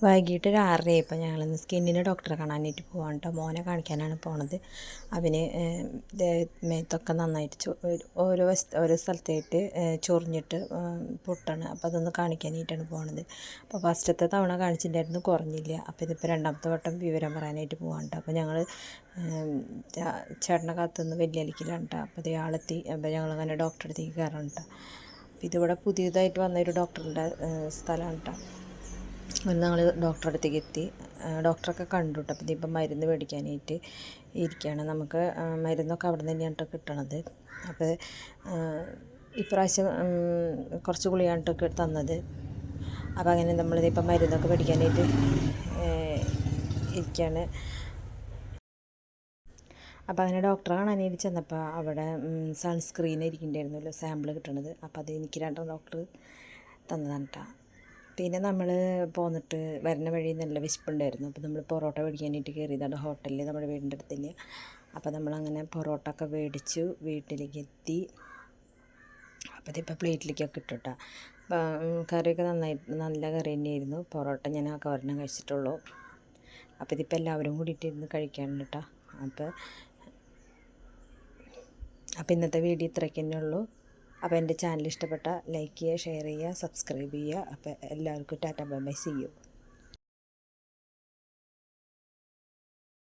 വൈകിട്ട് ഒരു 6:30 ആയപ്പോൾ ഞങ്ങളിന്ന് സ്കിന്നിന് ഡോക്ടറെ കാണാനായിട്ട് പോകാൻ കേട്ടോ. മോനെ കാണിക്കാനാണ് പോണത്. അവന് മേത്തൊക്കെ നന്നായിട്ട് ഓരോ സ്ഥലത്തായിട്ട് ചൊറിഞ്ഞിട്ട് പൊട്ടാണ്. അപ്പോൾ അതൊന്ന് കാണിക്കാനായിട്ടാണ് പോണത്. അപ്പോൾ ഫസ്റ്റത്തെ തവണ കാണിച്ചിട്ടുണ്ടായിരുന്നു, കുറഞ്ഞില്ല. അപ്പോൾ ഇതിപ്പോൾ രണ്ടാമത്തെ വട്ടം വിവരം പറയാനായിട്ട് പോകാൻ കേട്ടോ. അപ്പോൾ ഞങ്ങൾ ചേട്ടനെ കാത്തുനിന്ന് വലിയ അലിക്കലാണ് കേട്ടോ. അപ്പോൾ ഇത് ആളെത്തി. അപ്പോൾ ഞങ്ങളങ്ങനെ ഡോക്ടറെ അടുത്തേക്ക് കയറണം കേട്ടോ. അപ്പോൾ ഇതിവിടെ പുതിയതായിട്ട് വന്നൊരു ഡോക്ടറിൻ്റെ സ്ഥലമാണ് കേട്ടോ. ഞങ്ങൾ ഡോക്ടറെ അടുത്തേക്ക് എത്തി. ഡോക്ടറൊക്കെ കണ്ടു കേട്ടോ. അപ്പോൾ ഇതിപ്പം മരുന്ന് മേടിക്കാനായിട്ട് ഇരിക്കുകയാണ്. നമുക്ക് മരുന്നൊക്കെ അവിടെ നിന്ന് തന്നെയാണ് കേട്ടോ കിട്ടണത്. അപ്പോൾ ഇപ്രാവശ്യം കുറച്ച് ഗുളികയാണ് കേട്ടോ തന്നത്. അപ്പോൾ അങ്ങനെ നമ്മളിതിപ്പം മരുന്നൊക്കെ മേടിക്കാനായിട്ട് ഇരിക്കുകയാണ്. അപ്പോൾ അങ്ങനെ ഡോക്ടറെ കാണാനായിട്ട് ചെന്നപ്പോൾ അവിടെ സൺസ്ക്രീൻ ഇരിക്കുന്നുണ്ടായിരുന്നല്ലോ, സാമ്പിൾ കിട്ടണത്. അപ്പോൾ അത് എനിക്ക് 2 ഡോക്ടർ തന്നതാണ് കേട്ടോ. പിന്നെ നമ്മൾ പോന്നിട്ട് വരുന്ന വഴി നല്ല വിശപ്പുണ്ടായിരുന്നു. അപ്പോൾ നമ്മൾ പൊറോട്ട മേടിക്കാനായിട്ട് കയറിയതാണ് ഹോട്ടലിൽ, നമ്മുടെ വീടിൻ്റെ അടുത്തില്ല. അപ്പോൾ നമ്മളങ്ങനെ പൊറോട്ട ഒക്കെ മേടിച്ചു വീട്ടിലേക്ക് എത്തി. അപ്പോൾ ഇതിപ്പോൾ പ്ലേറ്റിലേക്കൊക്കെ ഇട്ടു കേട്ടോ. കറിയൊക്കെ നല്ല കറി തന്നെയായിരുന്നു. പൊറോട്ട ഞാൻ ആ കവറിനെ കഴിച്ചിട്ടുള്ളൂ. അപ്പോൾ ഇതിപ്പോൾ എല്ലാവരും കൂടിയിട്ടിരുന്ന് കഴിക്കാനുണ്ട് കേട്ടോ. അപ്പോൾ ഇന്നത്തെ വീഡിയോ ഇത്രയ്ക്ക് തന്നെ ഉള്ളൂ. അപ്പോൾ എൻ്റെ ചാനൽ ഇഷ്ടപ്പെട്ട ലൈക്ക് ചെയ്യുക, ഷെയർ ചെയ്യുക, സബ്സ്ക്രൈബ് ചെയ്യുക. അപ്പോൾ എല്ലാവർക്കും tata bye bye, see U.